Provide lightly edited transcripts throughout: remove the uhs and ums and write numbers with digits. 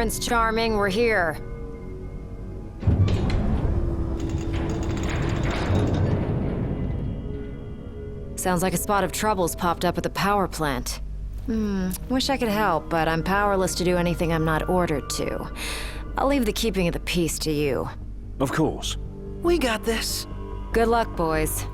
Prince Charming, we're here. Sounds like a spot of trouble's popped up at the power plant. Wish I could help, but I'm powerless to do anything I'm not ordered to. I'll leave the keeping of the peace to you. Of course. We got this. Good luck, boys.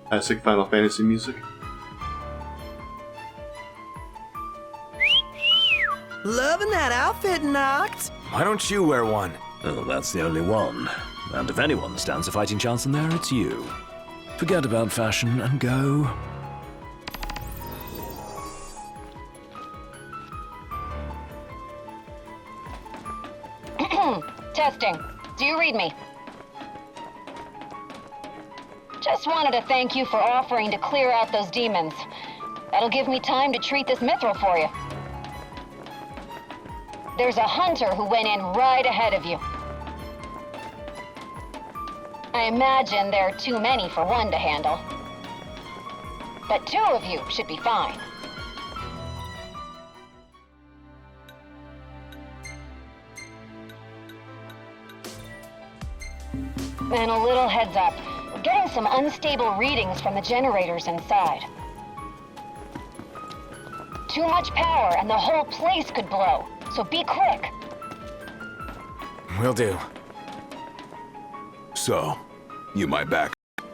Classic Final Fantasy music. Loving that outfit, Noct. Why don't you wear one? Oh, that's the only one. And if anyone stands a fighting chance in there, it's you. Forget about fashion and go. Testing. Do you read me? Just wanted to thank you for offering to clear out those demons. That'll give me time to treat this mithril for you. There's a hunter who went in right ahead of you. I imagine there are too many for one to handle. But 2 of you should be fine. And a little heads up. We're getting some unstable readings from the generators inside. Too much power and the whole place could blow, so be quick. Will do. So, you my back.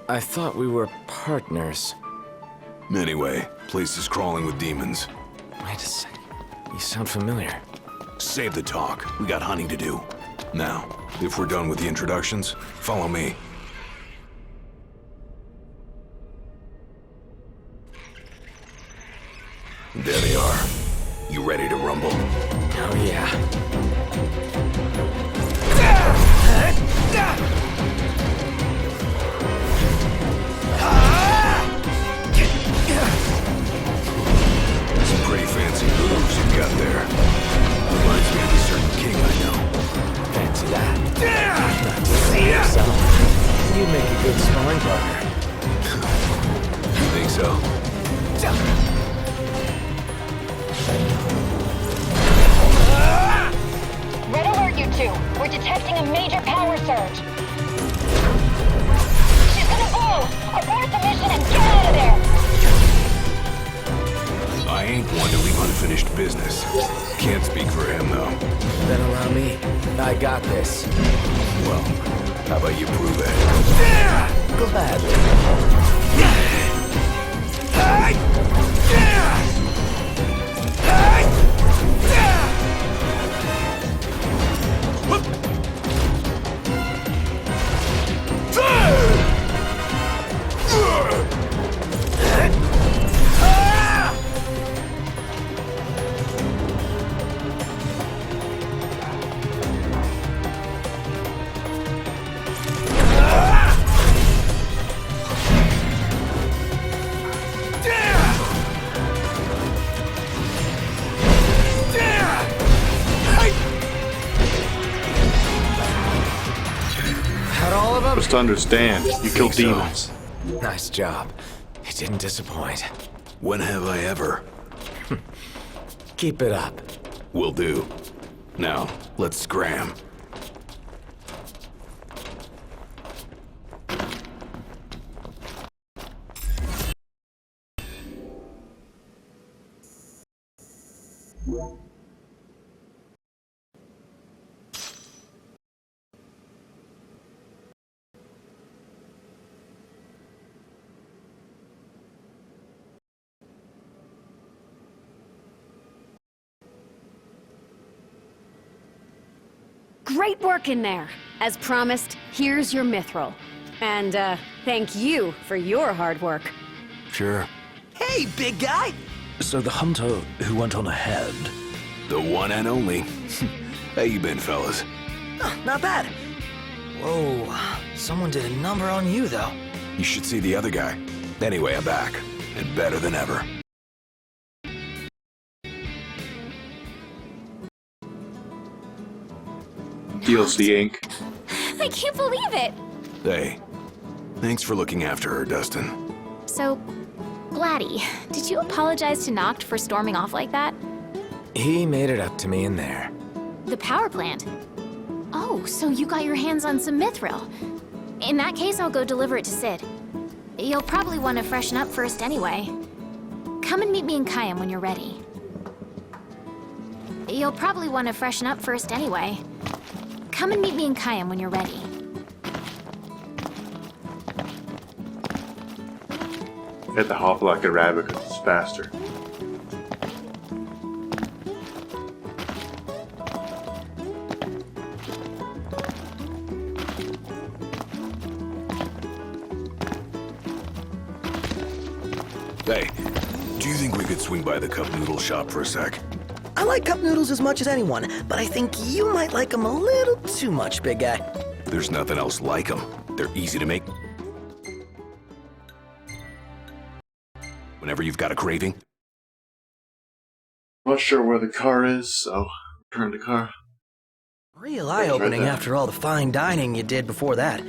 I thought we were partners. Anyway, place is crawling with demons. Wait a second. You sound familiar. Save the talk. We got hunting to do. Now, if we're done with the introductions, follow me. There they are. You ready to rumble? Oh, yeah. Some pretty fancy moves you've got there. Reminds me of a certain king I know. Fancy that. Not to say yourself. You'd make a good sparring partner. You think so? Red alert, you 2. We're detecting a major power surge. She's gonna blow! Abort the mission and get out of there! I ain't one to leave unfinished business. Can't speak for him, though. Then allow me. I got this. Well, how about you prove it? Gladly. Just to understand, you kill so. demons. Nice job. It didn't disappoint. When have I ever? Keep it up. Will do. Now, let's scram. Great work in there. As promised, here's your mithril. And, thank you for your hard work. Sure. Hey, big guy! So the hunter who went on ahead... The one and only. How you been, fellas? Not bad. Whoa, someone did a number on you, though. You should see the other guy. Anyway, I'm back. And better than ever. DLC Inc. I can't believe it! Hey, thanks for looking after her, Dustin. So, Blatty, did you apologize to Noct for storming off like that? He made it up to me in there. The power plant? Oh, so you got your hands on some mithril. In that case, I'll go deliver it to Sid. You'll probably want to freshen up first anyway. Come and meet me in Kayam when you're ready. You'll probably want to freshen up first anyway. Come and meet me in Kayam when you're ready. You have to hop like a rabbit because it's faster. Hey, do you think we could swing by the cup noodle shop for a sec? I like cup noodles as much as anyone, but I think you might like them a little too much, big guy. There's nothing else like them. They're easy to make. Whenever you've got a craving. Not sure where the car is, so turn the car. Real eye-opening there. after all the fine dining you did before that.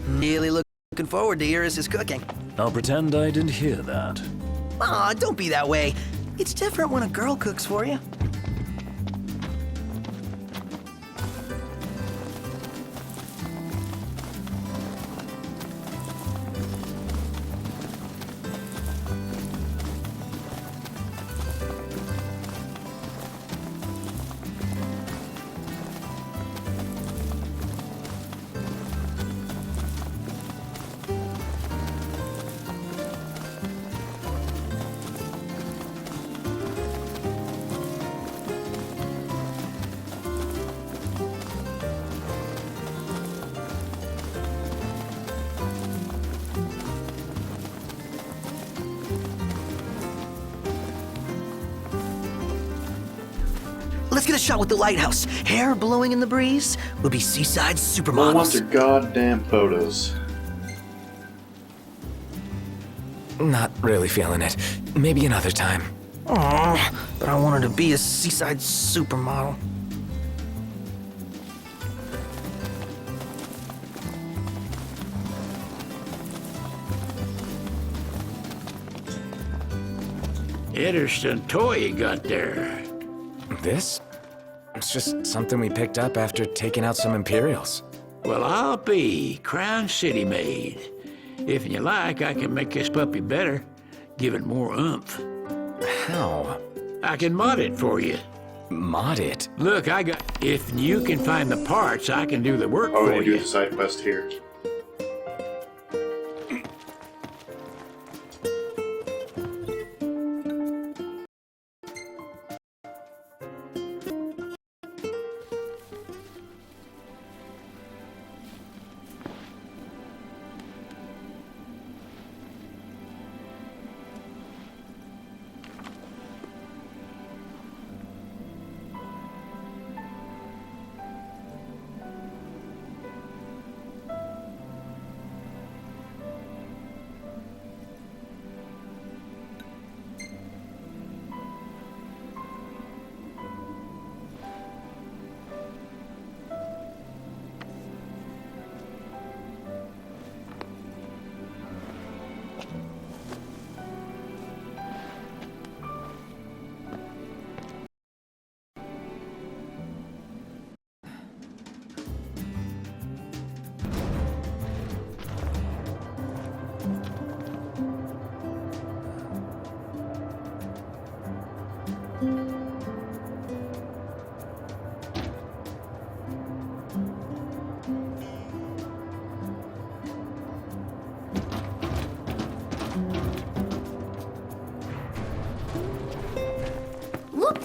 Really looking forward to Iris' cooking. I'll pretend I didn't hear that. Aw, don't be that way. It's different when a girl cooks for you. Let's get a shot with the lighthouse. Hair blowing in the breeze would be seaside I want supermodels. their goddamn photos. Not really feeling it. Maybe another time. Aw, but I want her to be a seaside supermodel. Interesting toy you got there. This? It's just something we picked up after taking out some Imperials. Well, I'll be Crown City made. If you like, I can make this puppy better, give it more oomph. How? I can mod it for you. Mod it? Look, if you can find the parts, I can do the work Oh, for we do you. the side quest here.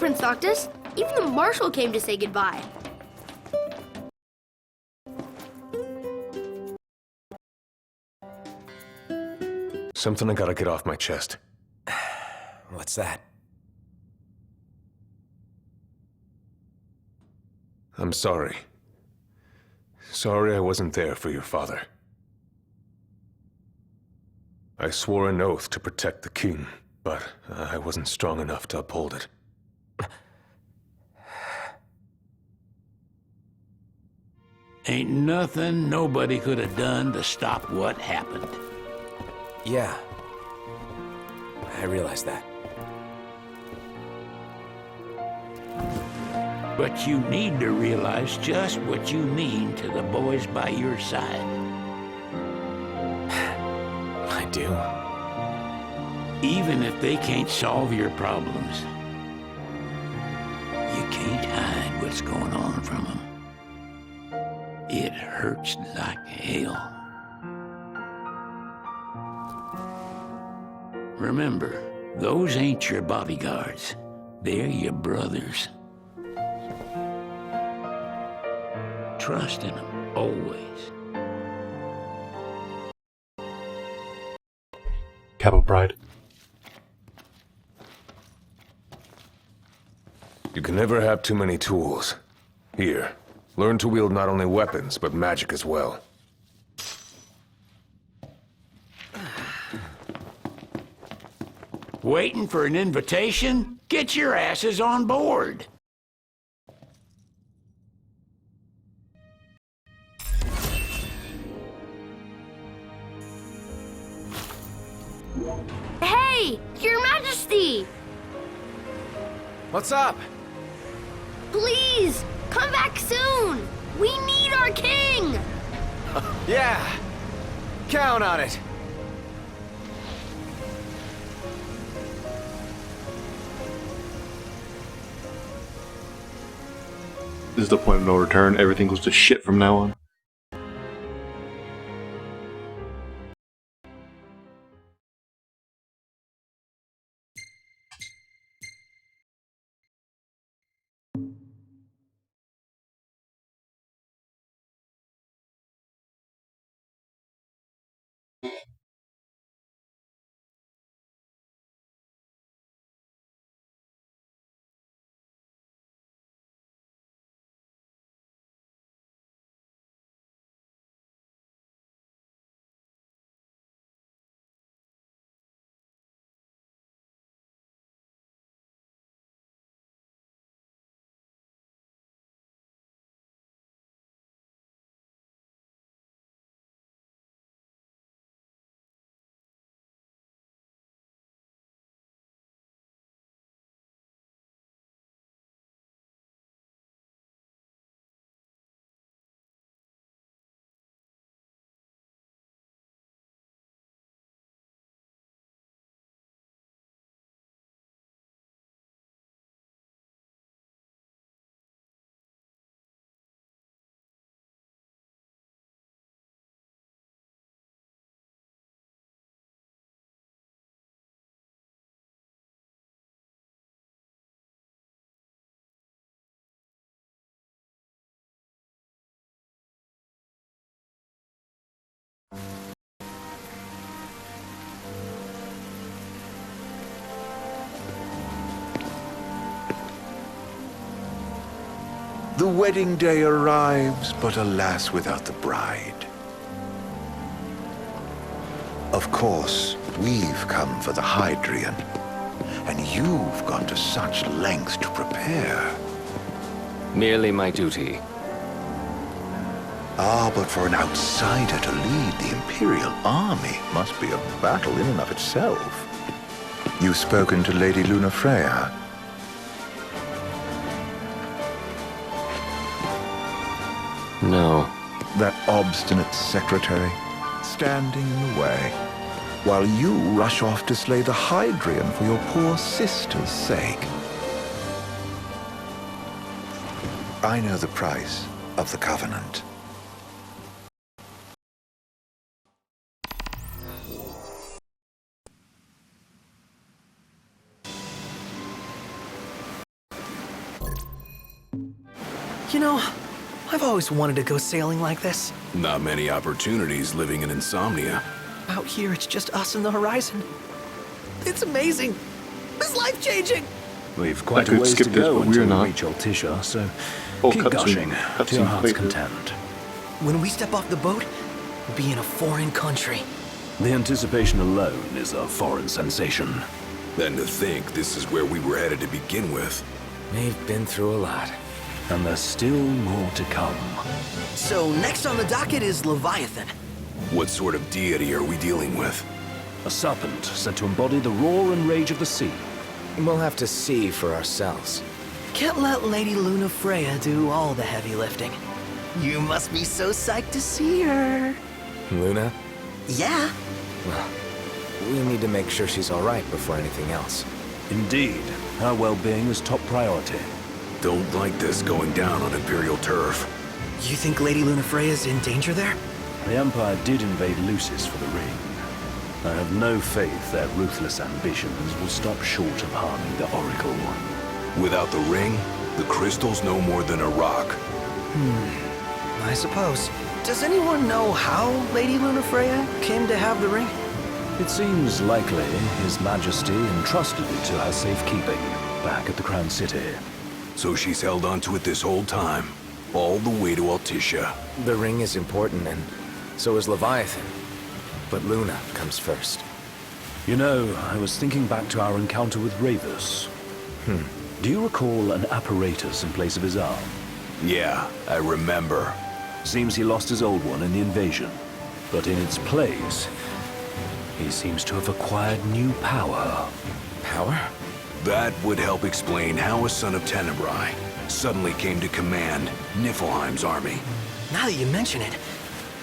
Prince Noctis. Even the Marshal came to say goodbye. Something I gotta get off my chest. What's that? I'm sorry. Sorry I wasn't there for your father. I swore an oath to protect the king, but I wasn't strong enough to uphold it. Ain't nothing nobody could have done to stop what happened. Yeah. I realize that. But you need to realize just what you mean to the boys by your side. I do. Even if they can't solve your problems, you can't hide what's going on from them. It hurts like hell. Remember, those ain't your bodyguards. They're your brothers. Trust in them, always. Capital Pride. You can never have too many tools. Here, learn to wield not only weapons, but magic as well. Waiting for an invitation? Get your asses on board. Hey, Your Majesty! What's up? Please, come back soon! We need our king! Yeah. Count on it. This is the point of no return. Everything goes to shit from now on. The wedding day arrives, but alas, without the bride. Of course, we've come for the Hydrian, and you've gone to such lengths to prepare. Merely my duty. Ah, but for an outsider to lead the Imperial army must be a battle in and of itself. You've spoken to Lady Lunafreya. No. That obstinate secretary, standing in the way, while you rush off to slay the Hydrian for your poor sister's sake. I know the price of the Covenant. You know, I've always wanted to go sailing like this. Not many opportunities living in insomnia. Out here, it's just us and the horizon. It's amazing. It's life-changing. We've quite I a could ways skip to this, go but until we're we not. reach Altissia, so Oh, keep cutscene. gushing to Cutscene your heart's later. content. When we step off the boat, we'll be in a foreign country. The anticipation alone is a foreign sensation. Then to think this is where we were headed to begin with. We've been through a lot. And there's still more to come. So next on the docket is Leviathan. What sort of deity are we dealing with? A serpent said to embody the roar and rage of the sea. We'll have to see for ourselves. Can't let Lady Luna Freya do all the heavy lifting. You must be so psyched to see her. Luna? Yeah. Well, we need to make sure she's all right before anything else. Indeed, her well-being is top priority. Don't like this going down on Imperial turf. You think Lady Luna Freya's in danger there? The Empire did invade Lucis for the ring. I have no faith their ruthless ambitions will stop short of harming the Oracle. Without the ring, the crystal's no more than a rock. I suppose. Does anyone know how Lady Luna Freya came to have the ring? It seems likely His Majesty entrusted it to her safekeeping back at the Crown City. So she's held onto it this whole time, all the way to Altissia. The ring is important, and so is Leviathan. But Luna comes first. You know, I was thinking back to our encounter with Ravus. Do you recall an apparatus in place of his arm? Yeah, I remember. Seems he lost his old one in the invasion. But in its place, he seems to have acquired new power. Power? That would help explain how a son of Tenebrae suddenly came to command Niflheim's army. Now that you mention it,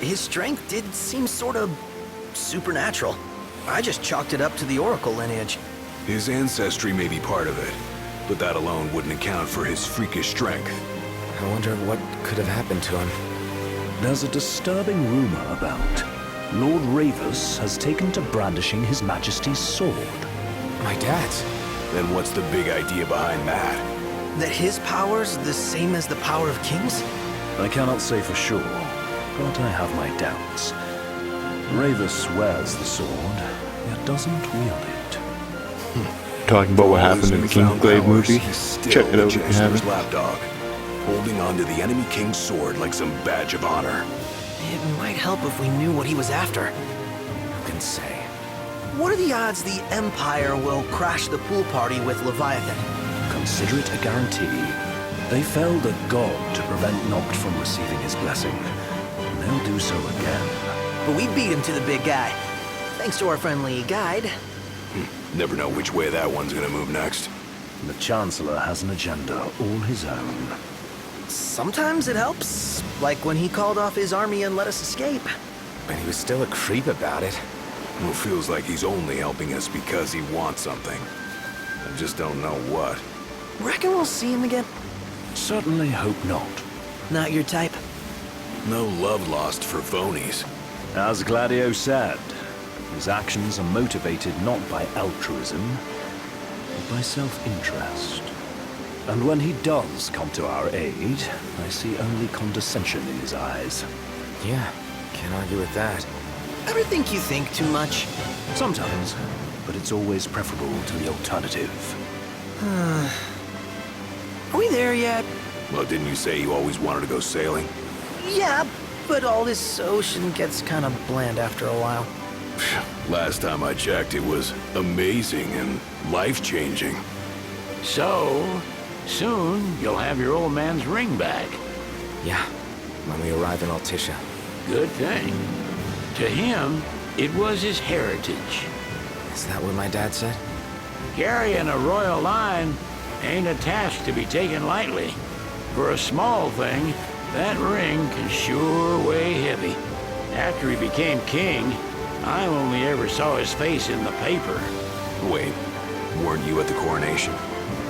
his strength did seem sort of supernatural. I just chalked it up to the Oracle lineage. His ancestry may be part of it, but that alone wouldn't account for his freakish strength. I wonder what could have happened to him. There's a disturbing rumor about Lord Ravus has taken to brandishing His Majesty's sword. My dad's? Then what's the big idea behind that? That his power's the same as the power of kings? I cannot say for sure, but I have my doubts. Ravus wears the sword, yet doesn't wield it. Talking about what happened in the Kingsglaive movie. Check it out if you haven't. Lapdog, holding onto the enemy king's sword like some badge of honor. It might help if we knew what he was after. Who can say? What are the odds the Empire will crash the pool party with Leviathan? Consider it a guarantee. They felled a god to prevent Noct from receiving his blessing. And they'll do so again. But we beat him to the big guy. Thanks to our friendly guide. Never know which way that one's gonna move next. The Chancellor has an agenda all his own. Sometimes it helps, like when he called off his army and let us escape. But he was still a creep about it. Well, feels like he's only helping us because he wants something. I just don't know what. Reckon we'll see him again? Certainly hope not. Not your type? No love lost for phonies. As Gladio said, his actions are motivated not by altruism, but by self-interest. And when he does come to our aid, I see only condescension in his eyes. Yeah, can't argue with that. Ever think you think too much? Sometimes, but it's always preferable to the alternative. Are we there yet? Well, didn't you say you always wanted to go sailing? Yeah, but all this ocean gets kind of bland after a while. Last time I checked, it was amazing and life-changing. So, soon you'll have your old man's ring back. Yeah, when we arrive in Altissia. Good thing. To him, it was his heritage. Is that what my dad said? Carrying a royal line ain't a task to be taken lightly. For a small thing, that ring can sure weigh heavy. After he became king, I only ever saw his face in the paper. Wait, weren't you at the coronation?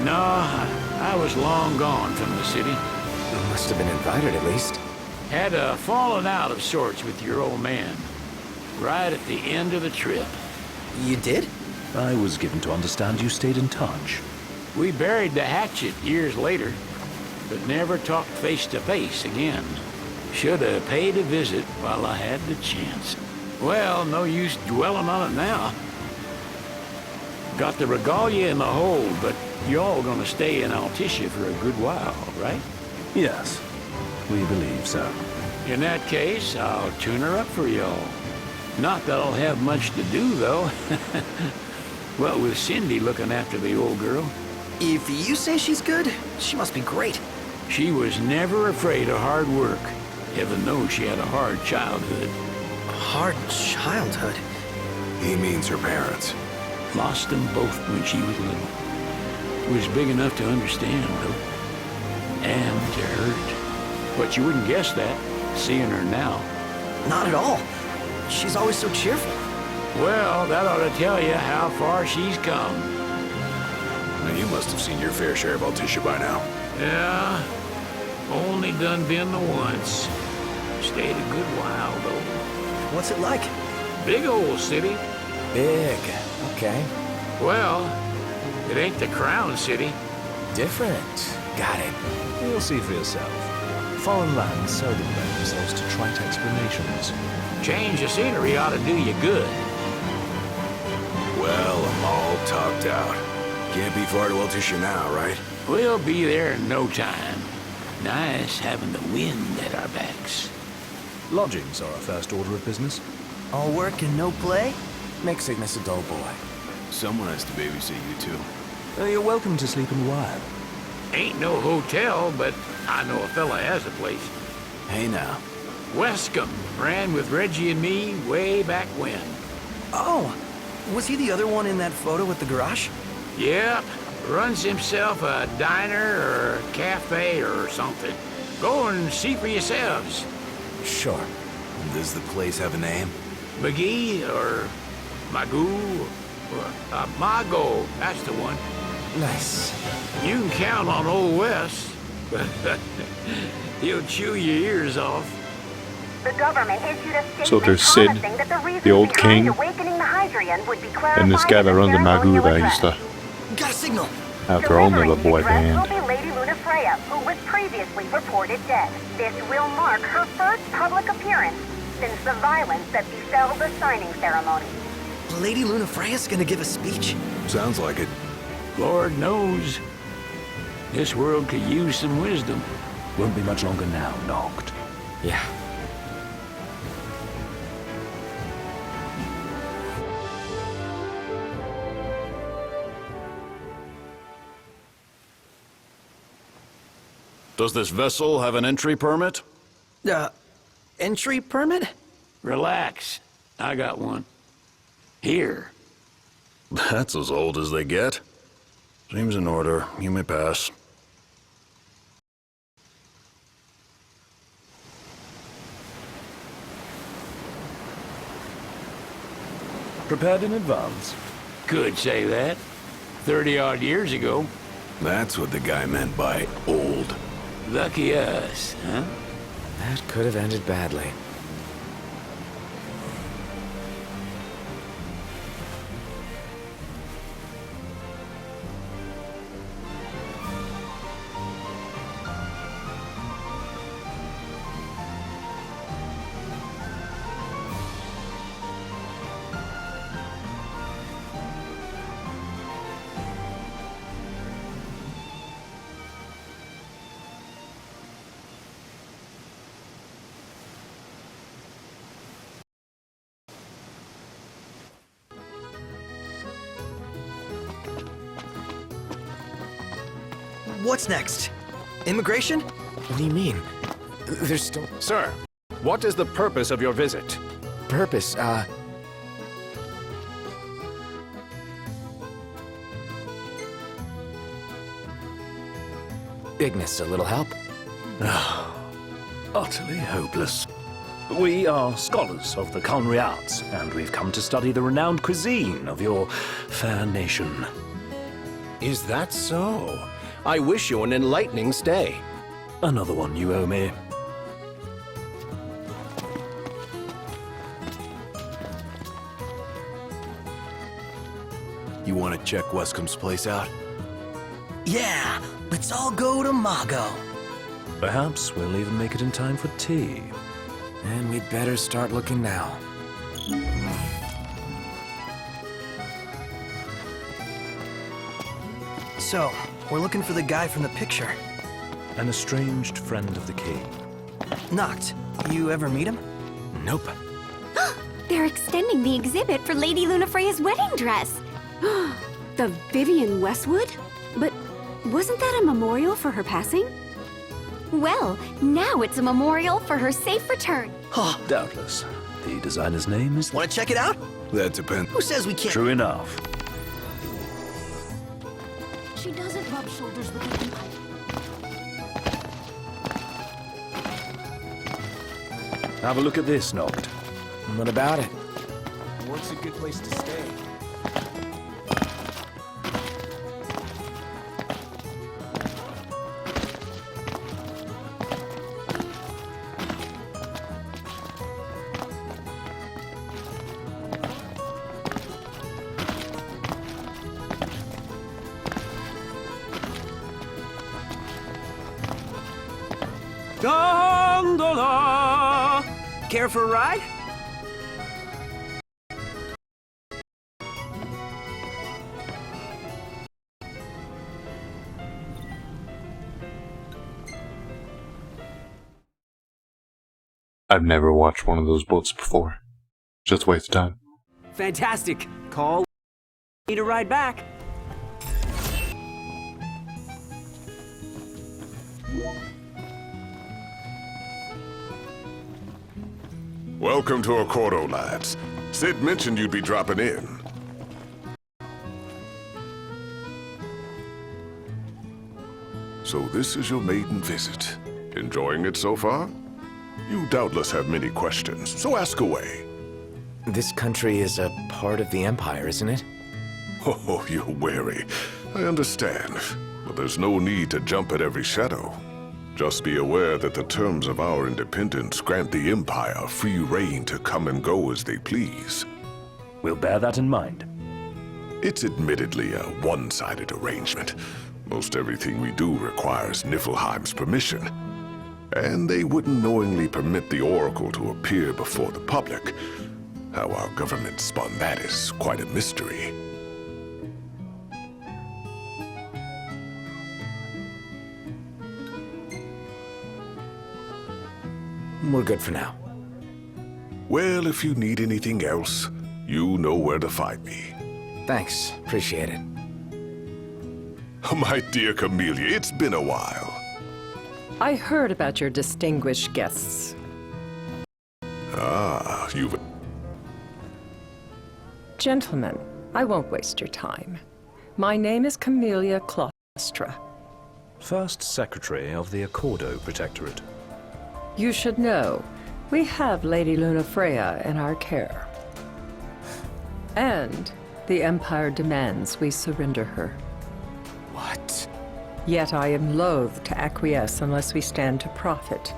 No, I was long gone from the city. You must have been invited at least. Had a falling out of sorts with your old man. Right at the end of the trip. You did? I was given to understand you stayed in touch. We buried the hatchet years later. but never talked face to face again. Should have paid a visit while I had the chance. Well, no use dwelling on it now. Got the regalia in the hold, but y'all gonna stay in Altissia for a good while, right? Yes, we believe so. In that case, I'll tune her up for y'all. Not that I'll have much to do, though. Well, with Cindy looking after the old girl. If you say she's good, she must be great. She was never afraid of hard work. Heaven knows she had a hard childhood. Hard childhood? He means her parents. Lost them both when she was little. Was big enough to understand, though. And to hurt. But you wouldn't guess that, seeing her now. Not at all. She's always so cheerful. Well, that ought to tell you how far she's come. Now, you must have seen your fair share of Altissia by now. Yeah, only done been the once. Stayed a good while, though. What's it like? Big old city. Big. Okay. Well, it ain't the Crown City. Different. Got it. You'll see for yourself. Foreign lands seldom lend themselves to trite explanations. Change of scenery ought to do you good. Well, I'm all talked out. Can't be far to Altissia now, right? We'll be there in no time. Nice having the wind at our backs. Lodgings are our first order of business. All work and no play? Makes Cygnus a dull boy. Someone has to babysit you, too. You're welcome to sleep in Wyatt. Ain't no hotel, but I know a fella has a place. Hey, now. Wescombe ran with Reggie and me way back when. Oh, was he the other one in that photo at the garage? Yep, runs himself a diner or a cafe or something. Go and see for yourselves. Sure. Does the place have a name? McGee or Magoo or Mago, that's the one. Nice. You can count on Old Wes, but he'll chew your ears off. The government issued a So statement there's Sid, promising that the reason the old behind king, awakening the Hydrian would be and this guy that runs the Magoo that used to Got a signal. have their own little boy Delivering the band. address will be Lady Luna Freya, who was previously reported dead. This will mark her first public appearance since the violence that befell the signing ceremony. Lady Luna Freya's gonna give a speech? Sounds like it. Lord knows. This world could use some wisdom. Won't be much longer now, Noct. Yeah. Does this vessel have an entry permit? Entry permit? Relax. I got one. Here. That's as old as they get. Seems in order. You may pass. Prepared in advance? Could say that. 30-odd years ago. That's what the guy meant by old. Lucky us, huh? That could have ended badly. What's next? Immigration? What do you mean? There's still... Sir, what is the purpose of your visit? Purpose, Ignis, a little help? Utterly hopeless. We are scholars of the culinary arts, and we've come to study the renowned cuisine of your fair nation. Is that so? I wish you an enlightening stay. Another one you owe me. You want to check Wescombe's place out? Yeah, let's all go to Mago. Perhaps we'll even make it in time for tea. And we'd better start looking now. So, we're looking for the guy from the picture. An estranged friend of the king. Noct, you ever meet him? Nope. They're extending the exhibit for Lady Lunafreya's wedding dress. The Vivian Westwood? But wasn't that a memorial for her passing? Well, now it's a memorial for her safe return. Doubtless. The designer's name is... Want to check it out? That depends. Who says we can't? True enough. She doesn't rub shoulders with the Empire. Have a look at this, Noct. What about it? What's a good place to stay? Gondola! Care for a ride? I've never watched one of those boats before. Just a waste of time. Fantastic. Call. Need a ride back. Welcome to Accordo, lads. Sid mentioned you'd be dropping in. So this is your maiden visit. Enjoying it so far? You doubtless have many questions, so ask away. This country is a part of the Empire, isn't it? Oh, you're wary. I understand. But there's no need to jump at every shadow. Just be aware that the terms of our independence grant the Empire free reign to come and go as they please. We'll bear that in mind. It's admittedly a one-sided arrangement. Most everything we do requires Niflheim's permission. And they wouldn't knowingly permit the Oracle to appear before the public. How our government spun that is quite a mystery. We're good for now. Well, if you need anything else, you know where to find me. Thanks. Appreciate it. My dear Camellia, it's been a while. I heard about your distinguished guests. Ah, you've... Gentlemen, I won't waste your time. My name is Camellia Claustra. First Secretary of the Accordo Protectorate. You should know, we have Lady Lunafreya in our care. And the Empire demands we surrender her. What? Yet I am loath to acquiesce unless we stand to profit.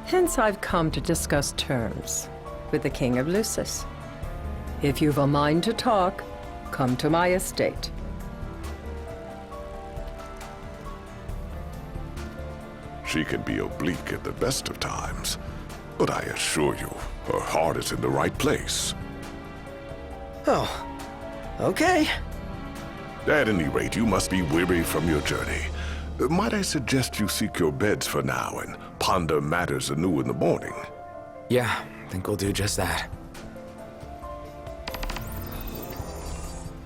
Hence I've come to discuss terms with the King of Lucis. If you've a mind to talk, come to my estate. She can be oblique at the best of times, but I assure you, her heart is in the right place. Oh, okay. At any rate, you must be weary from your journey. Might I suggest you seek your beds for now and ponder matters anew in the morning? Yeah, I think we'll do just that.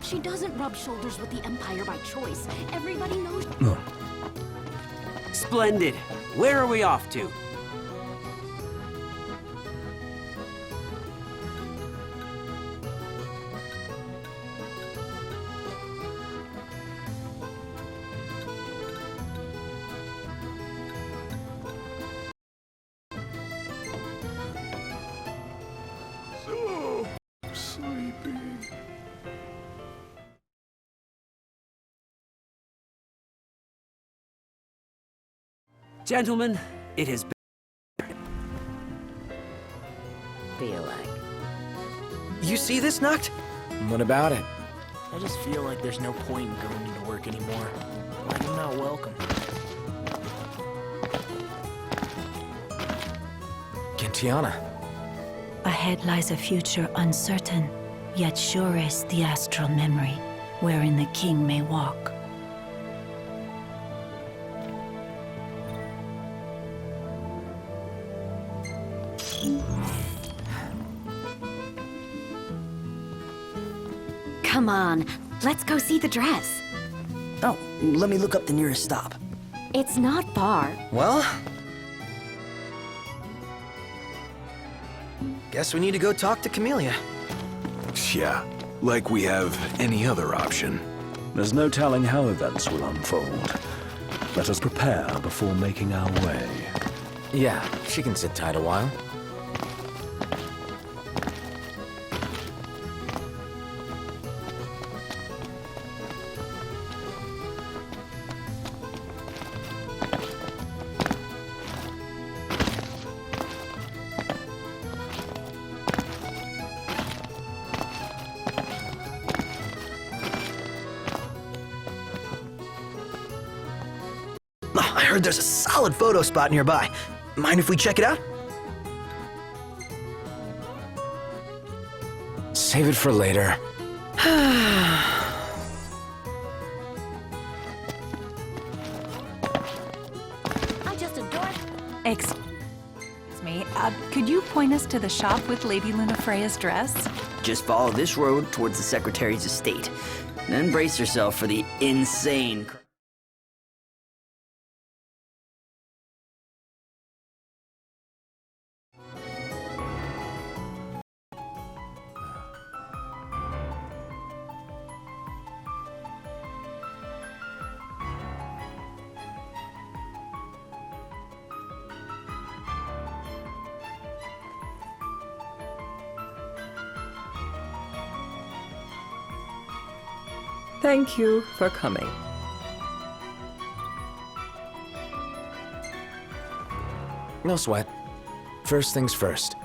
She doesn't rub shoulders with the Empire by choice. Everybody knows. Splendid. Where are we off to? So sleepy. Gentlemen, it has been... Feel like. You see this, Noct? What about it? I just feel like there's no point in going into work anymore. Like I'm not welcome. Tiana? Ahead lies a future uncertain, yet sure is the astral memory, wherein the king may walk. Come on, let's go see the dress. Oh, let me look up the nearest stop. It's not far. Well, guess we need to go talk to Camellia. Yeah, like we have any other option. There's no telling how events will unfold. Let us prepare before making our way. Yeah, she can sit tight a while. I heard there's a solid photo spot nearby. Mind if we check it out? Save it for later. I just adore... Excuse me, could you point us to the shop with Lady Lunafreya's dress? Just follow this road towards the Secretary's estate. Then brace yourself for the insane... Thank you for coming. No sweat. First things first.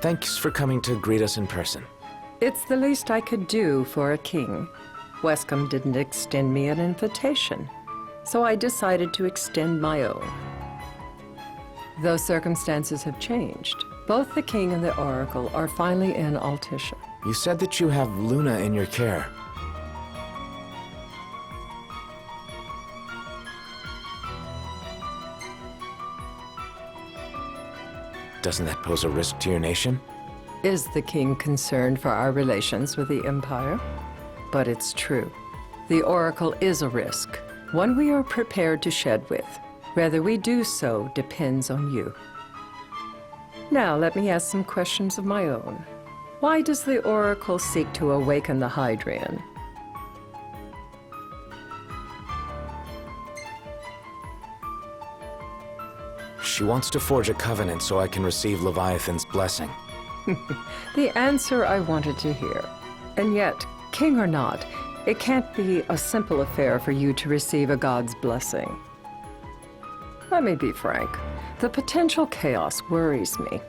Thanks for coming to greet us in person. It's the least I could do for a king. Wescombe didn't extend me an invitation, so I decided to extend my own. Though circumstances have changed, both the king and the oracle are finally in Altissia. You said that you have Luna in your care. Doesn't that pose a risk to your nation? Is the king concerned for our relations with the Empire? But it's true. The oracle is a risk, one we are prepared to shed with. Whether we do so depends on you. Now, let me ask some questions of my own. Why does the oracle seek to awaken the Hydrian? She wants to forge a covenant so I can receive Leviathan's blessing. The answer I wanted to hear. And yet, king or not, it can't be a simple affair for you to receive a god's blessing. Let me be frank. The potential chaos worries me.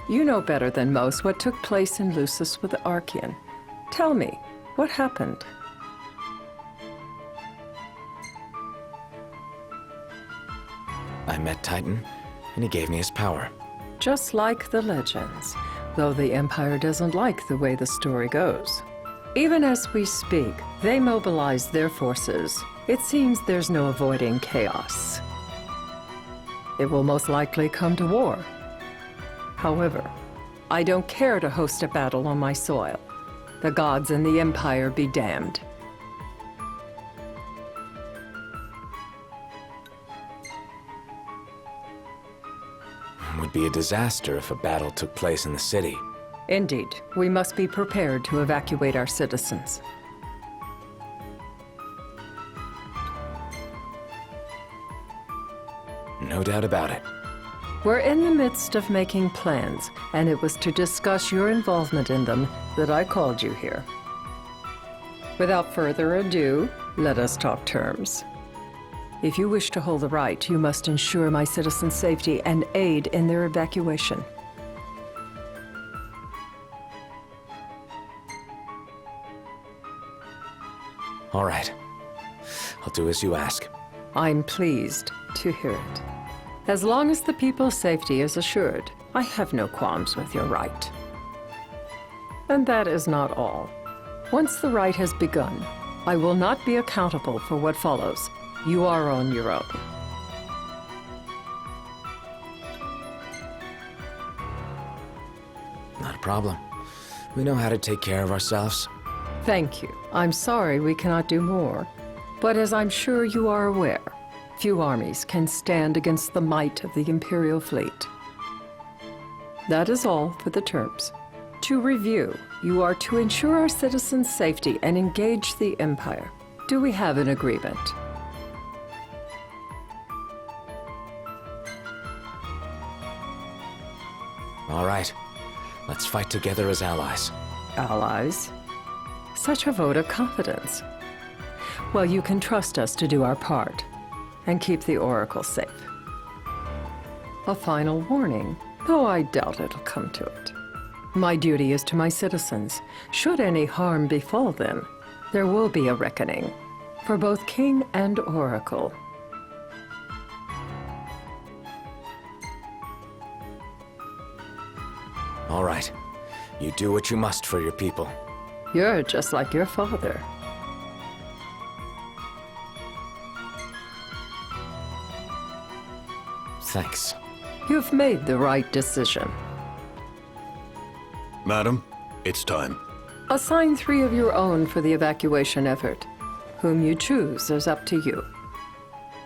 You know better than most what took place in Lucis with the Archean. Tell me, what happened? I met Titan, and he gave me his power. Just like the legends, though the Empire doesn't like the way the story goes. Even as we speak, they mobilize their forces. It seems there's no avoiding chaos. It will most likely come to war. However, I don't care to host a battle on my soil. The gods and the Empire be damned. It would be a disaster if a battle took place in the city. Indeed, we must be prepared to evacuate our citizens. No doubt about it. We're in the midst of making plans, and it was to discuss your involvement in them that I called you here. Without further ado, let us talk terms. If you wish to hold the right, you must ensure my citizens' safety and aid in their evacuation. All right. I'll do as you ask. I'm pleased to hear it. As long as the people's safety is assured, I have no qualms with your right. And that is not all. Once the rite has begun, I will not be accountable for what follows. You are on your own. Not a problem. We know how to take care of ourselves. Thank you. I'm sorry we cannot do more. But as I'm sure you are aware, few armies can stand against the might of the Imperial fleet. That is all for the terms. To review, you are to ensure our citizens' safety and engage the Empire. Do we have an agreement? All right. Let's fight together as allies. Allies? Such a vote of confidence. Well, you can trust us to do our part and keep the Oracle safe. A final warning, though I doubt it'll come to it. My duty is to my citizens. Should any harm befall them, there will be a reckoning for both King and Oracle. All right. You do what you must for your people. You're just like your father. Thanks. You've made the right decision. Madam, it's time. Assign 3 of your own for the evacuation effort. Whom you choose is up to you.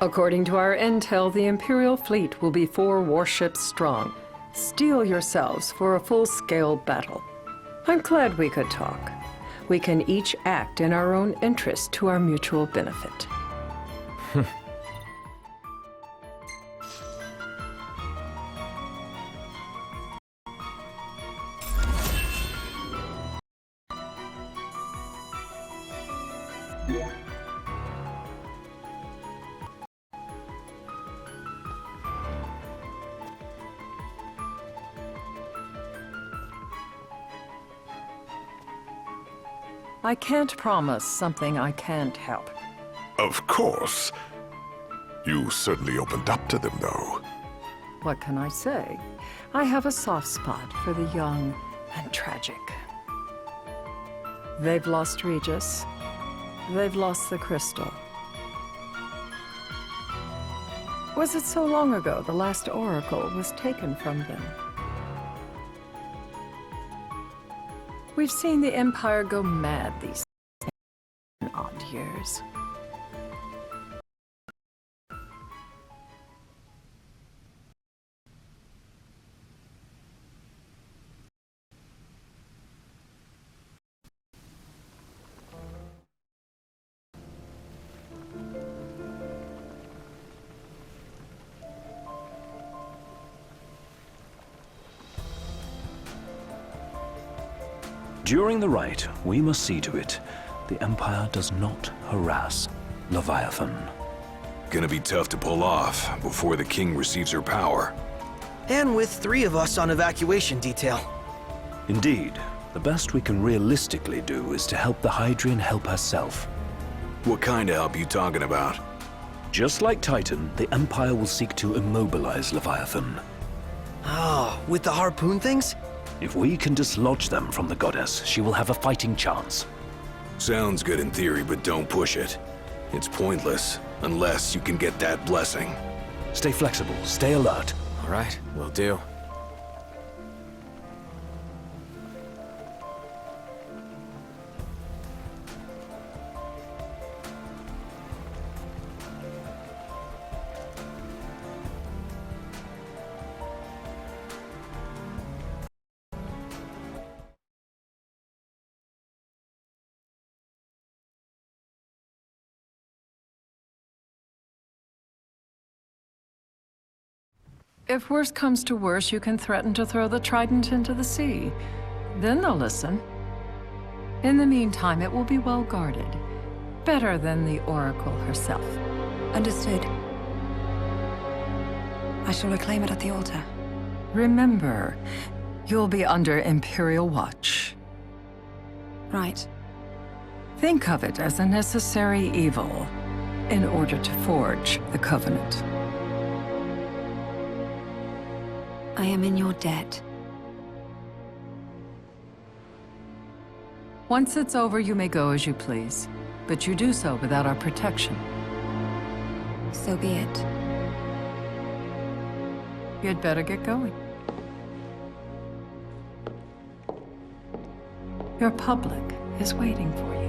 According to our intel, the Imperial fleet will be 4 warships strong. Steel yourselves for a full-scale battle. I'm glad we could talk. We can each act in our own interest to our mutual benefit. I can't promise something I can't help. Of course. You certainly opened up to them, though. What can I say? I have a soft spot for the young and tragic. They've lost Regis. They've lost the crystal. Was it so long ago the last oracle was taken from them? We've seen the Empire go mad these odd years. During the rite, we must see to it the Empire does not harass Leviathan. Gonna be tough to pull off before the king receives her power. And with 3 of us on evacuation detail. Indeed, the best we can realistically do is to help the Hydrian help herself. What kind of help you talking about? Just like Titan, the Empire will seek to immobilize Leviathan. Oh, with the harpoon things? If we can dislodge them from the goddess, she will have a fighting chance. Sounds good in theory, but don't push it. It's pointless, unless you can get that blessing. Stay flexible, stay alert. All right, will do. If worse comes to worse, you can threaten to throw the trident into the sea. Then they'll listen. In the meantime, it will be well guarded. Better than the Oracle herself. Understood. I shall reclaim it at the altar. Remember, you'll be under Imperial watch. Right. Think of it as a necessary evil. in order to forge the Covenant. I am in your debt. Once it's over, you may go as you please, but you do so without our protection. So be it. You'd better get going. Your public is waiting for you.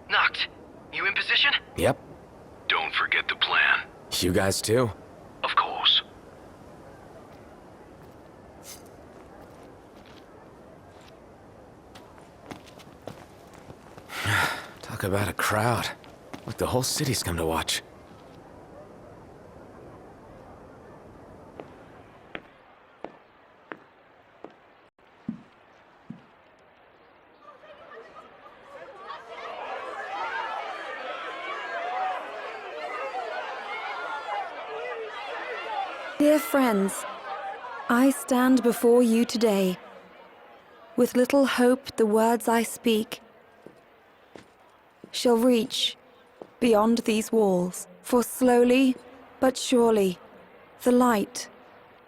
Noct, you in position? Yep. Don't forget the plan. You guys too? Of course. Talk about a crowd. Look, the whole city's come to watch. Dear friends, I stand before you today. With little hope the words I speak shall reach beyond these walls. For slowly but surely the light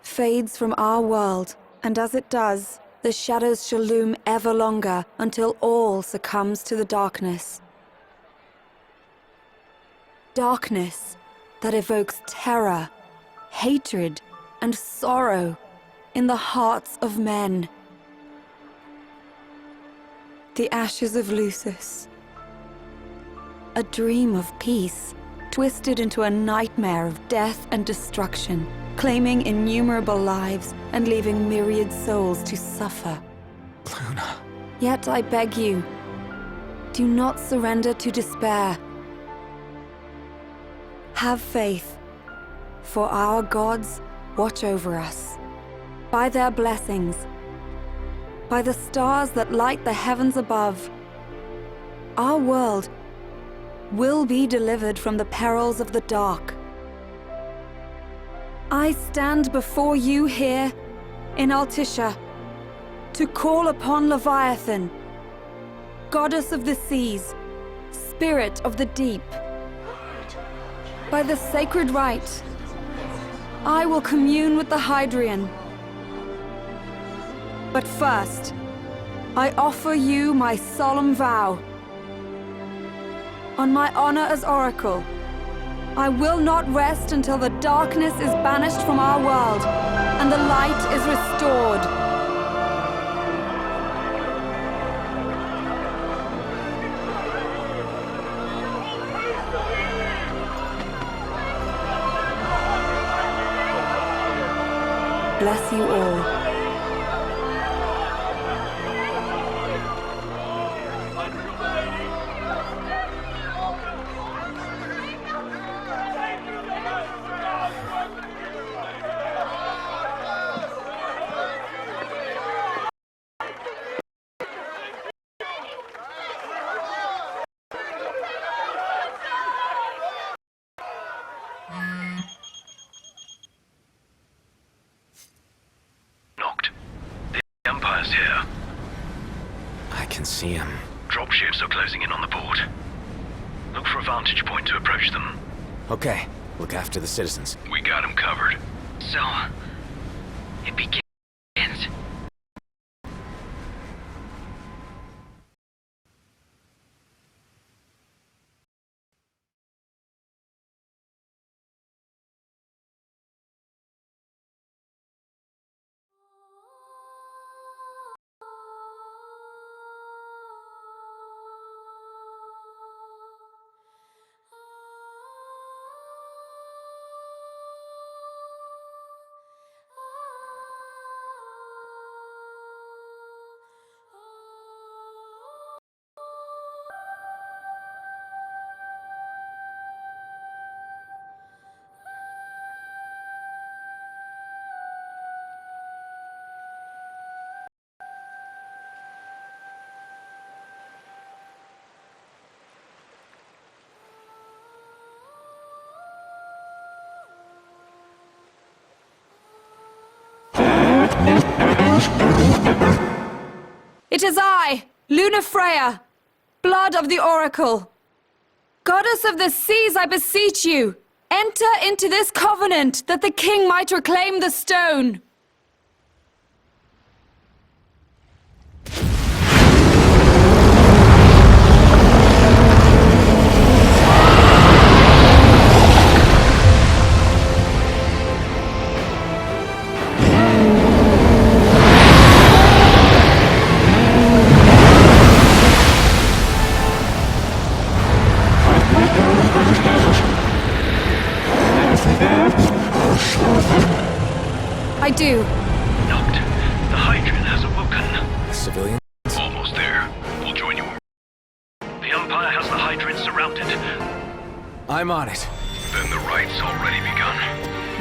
fades from our world, and as it does, the shadows shall loom ever longer until all succumbs to the darkness. Darkness that evokes terror, hatred, and sorrow in the hearts of men. The ashes of Lucis. A dream of peace, twisted into a nightmare of death and destruction, claiming innumerable lives and leaving myriad souls to suffer. Luna. Yet I beg you, do not surrender to despair. Have faith. For our gods watch over us. By their blessings, by the stars that light the heavens above, our world will be delivered from the perils of the dark. I stand before you here in Altissia to call upon Leviathan, goddess of the seas, spirit of the deep. By the sacred rite, I will commune with the Hydrian. But first, I offer you my solemn vow. On my honor as Oracle, I will not rest until the darkness is banished from our world and the light is restored. Bless you all. Here. I can see him. Dropships are closing in on the port. Look for a vantage point to approach them. Okay, look after the citizens. We got them covered. So, it begins. It is I, Lunafreya, blood of the Oracle. Goddess of the seas, I beseech you, enter into this covenant that the king might reclaim the stone. I do. Knocked. The Hydran has awoken. Civilian? Almost there. We'll join you. The Empire has the Hydran surrounded. I'm on it. Then the right's already begun.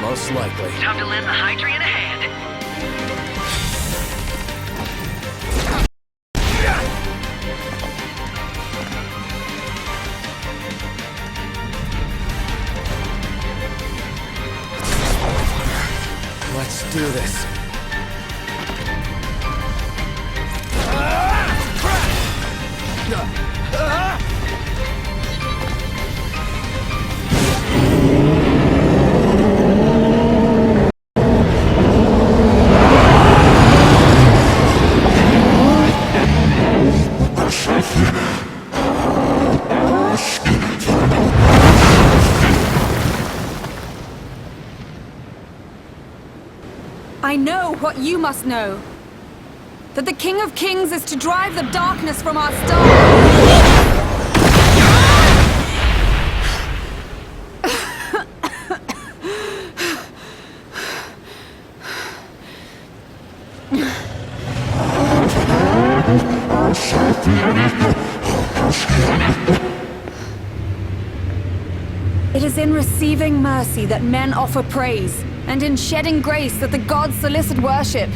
Most likely. Time to lend the Hydran a hand. Let's do this. I know what you must know. That the King of Kings is to drive the darkness from our stars. It is in receiving mercy that men offer praise, and in shedding grace that the gods solicit worship.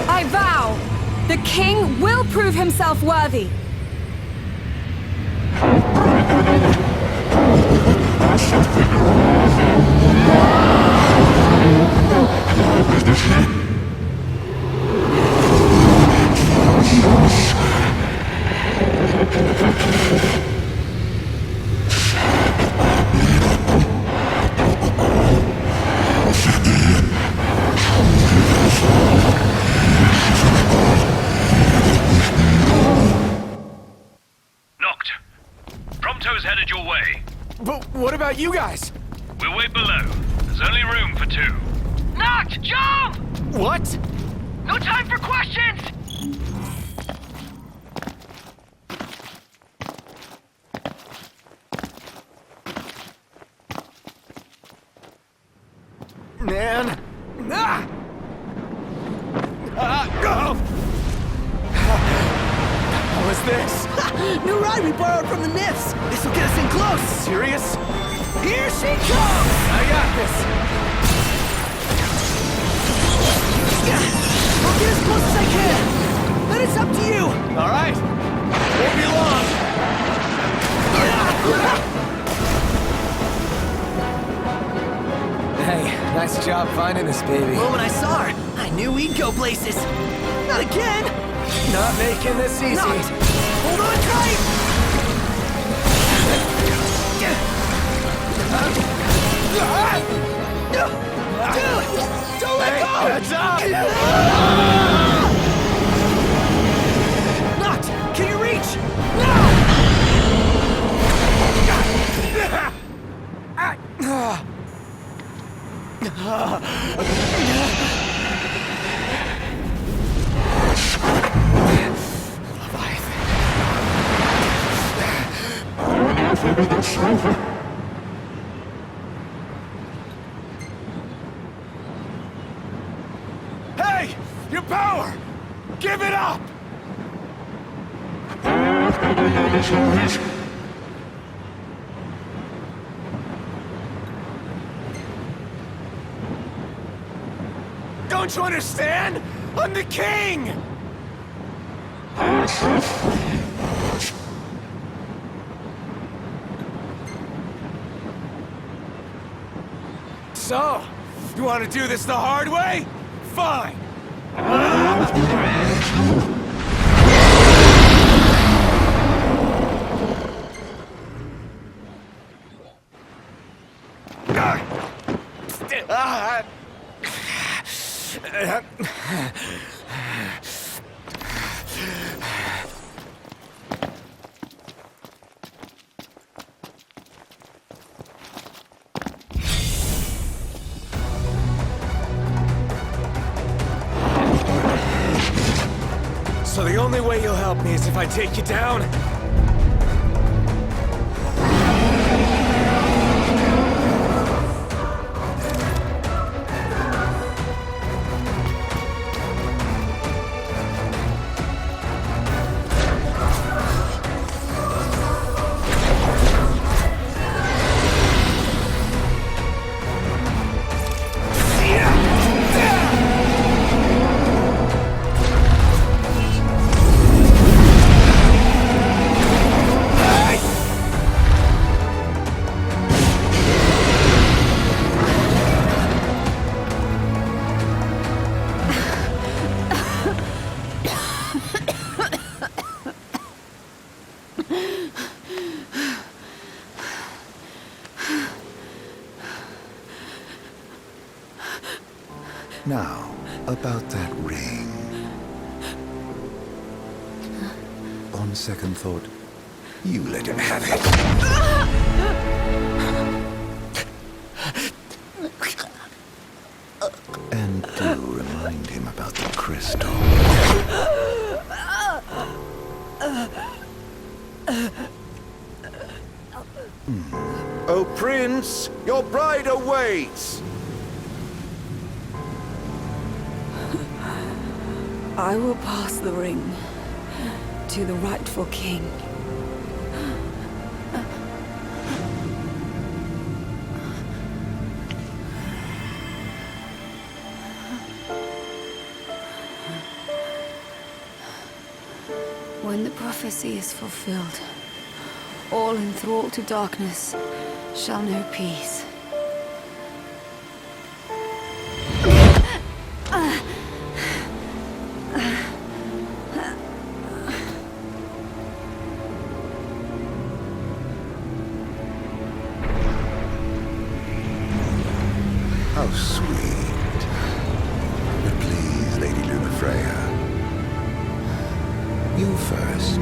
I vow, the king will prove himself worthy. Knocked. Prompto's headed your way. But what about you guys? We'll wait below. There's only room for two. Knocked! Jump! What? No time for questions! Man. Ah! Go! What was this? New ride we borrowed from the Nifs. This will get us in close. Serious? Here she comes! I got this. I'll get as close as I can. Then it's up to you. All right. Won't be long. finding this baby. The moment I saw her, I knew we'd go places. Not again! Not making this easy. Not. Hold on tight! Dude! Don't let go! Heads up! Knocked! Can you reach? No! Hey! Your power! Give it up! Don't you understand? I'm the king! So, you want to do this the hard way? Fine! So the only way you'll help me is if I take you down? Now, about that ring. On second thought, you let him have it. And do remind him about the crystal. Oh, Prince, your bride awaits! I will pass the ring to the rightful king. When the prophecy is fulfilled, all enthralled to darkness shall know peace. How sweet. But please, Lady Lunafreya. You first.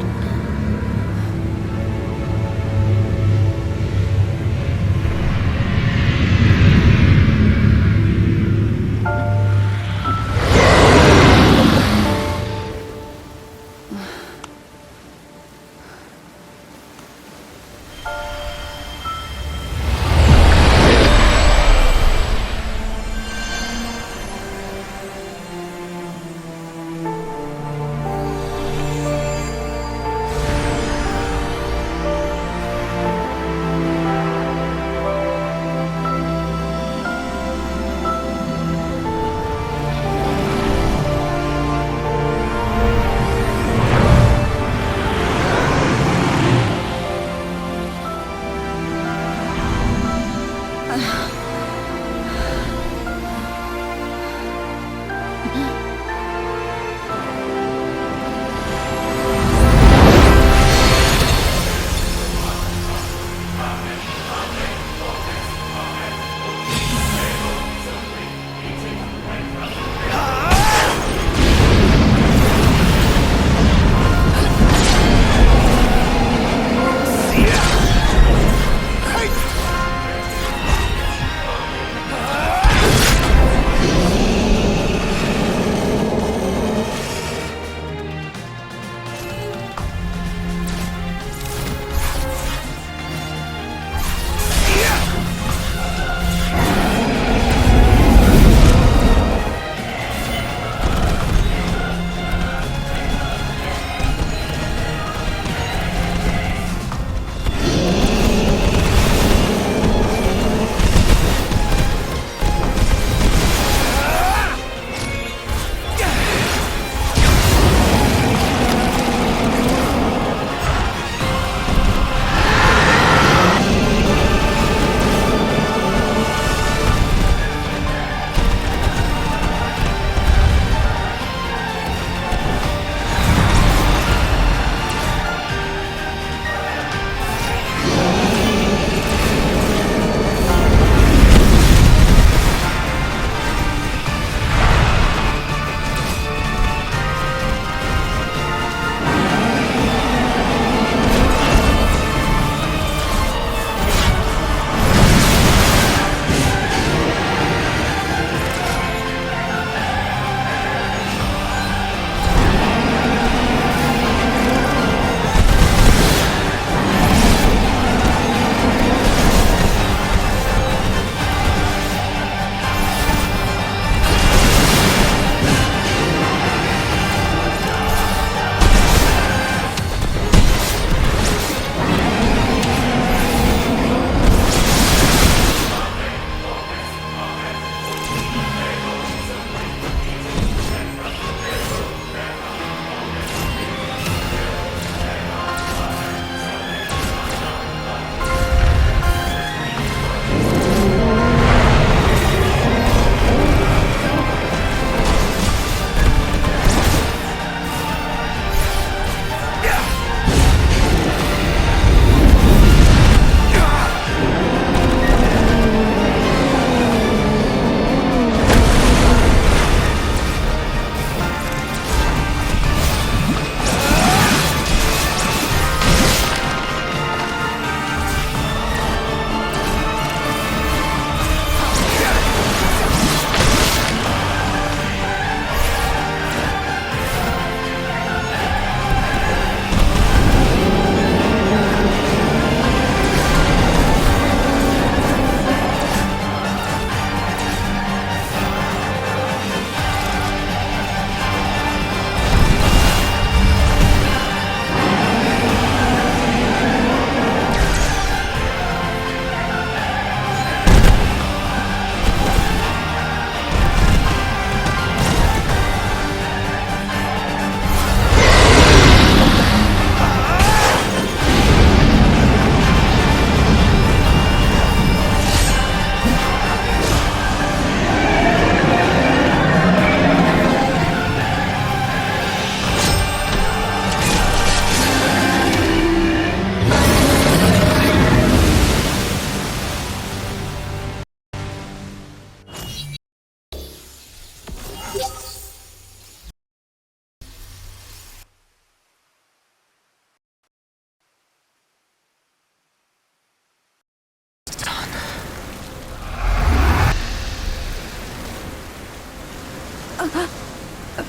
Blessed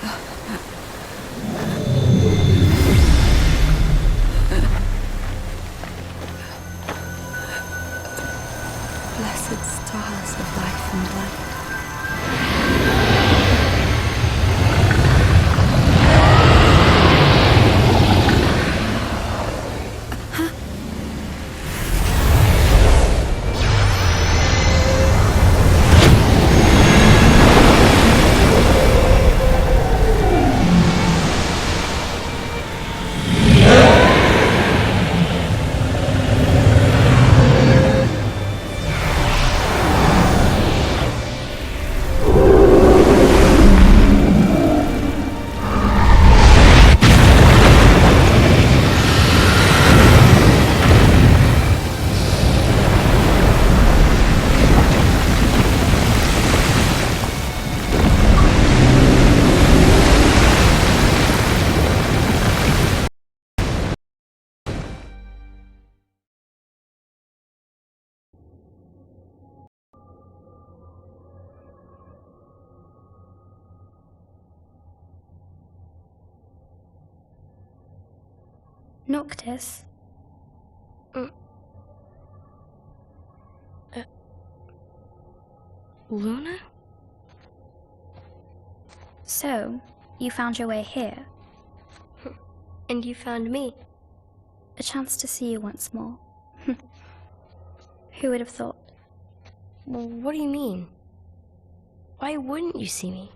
stars of life and light. Noctis? Luna? So, you found your way here. And you found me. A chance to see you once more. Who would have thought? Well, what do you mean? Why wouldn't you see me?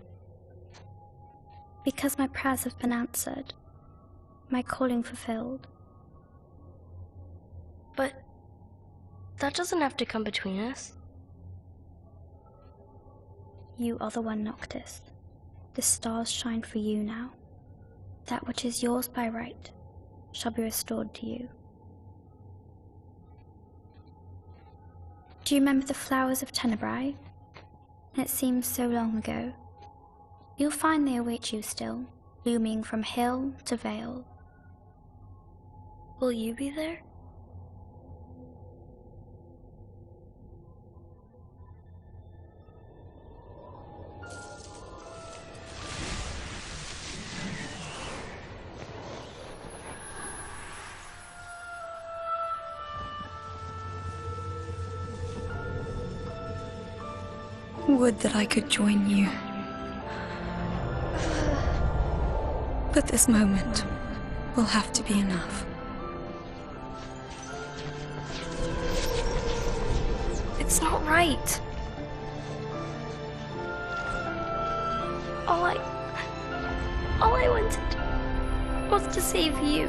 Because my prayers have been answered. My calling fulfilled. But that doesn't have to come between us. You are the one, Noctis. The stars shine for you now. That which is yours by right shall be restored to you. Do you remember the flowers of Tenebrae? It seems so long ago. You'll find they await you still, blooming from hill to vale. Will you be there? Would that I could join you. But this moment will have to be enough. It's not right. All I wanted was to save you.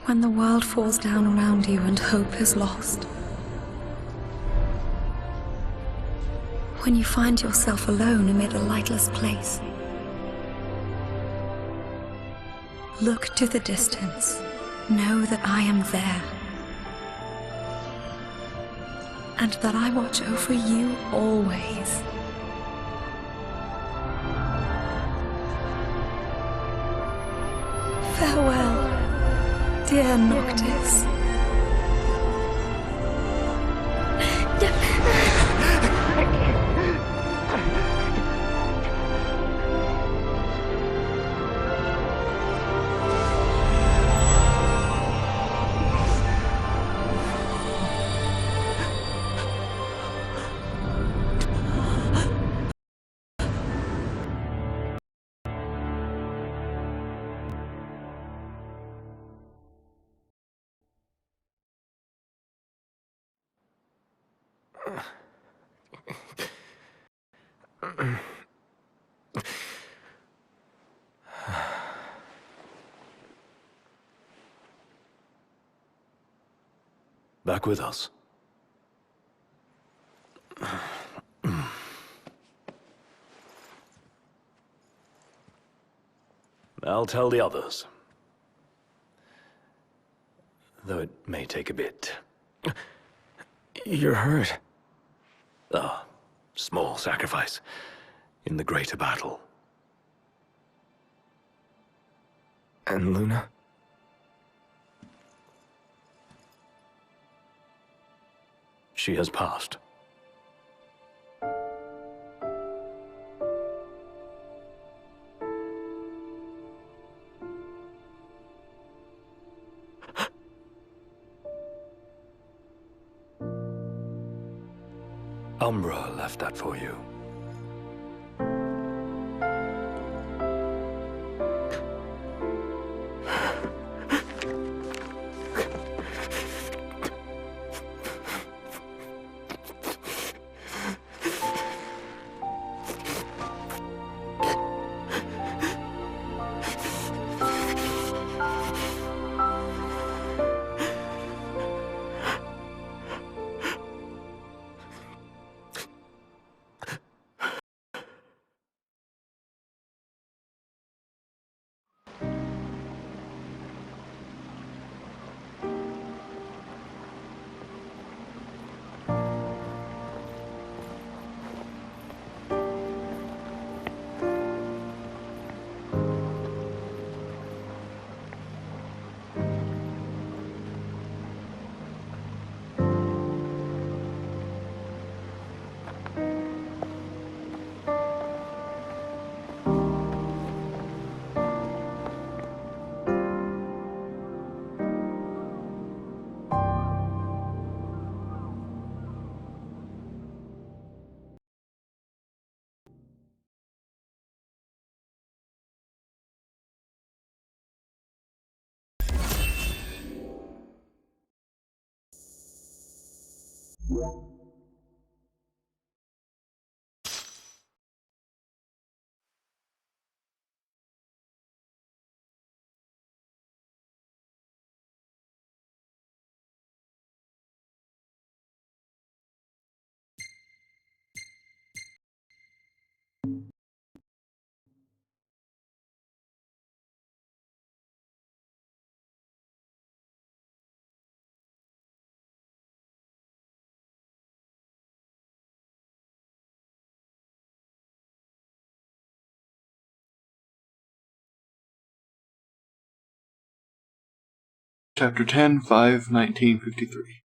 When the world falls down around you and hope is lost. When you find yourself alone amid a lightless place. Look to the distance. Know that I am there. And that I watch over you always. Farewell, dear Noctis. Back with us. I'll tell the others. Though it may take a bit. You're hurt. Ah, small sacrifice in the greater battle. And Luna? she has passed. Umbra left that for you. Chapter 10, 5, 1953.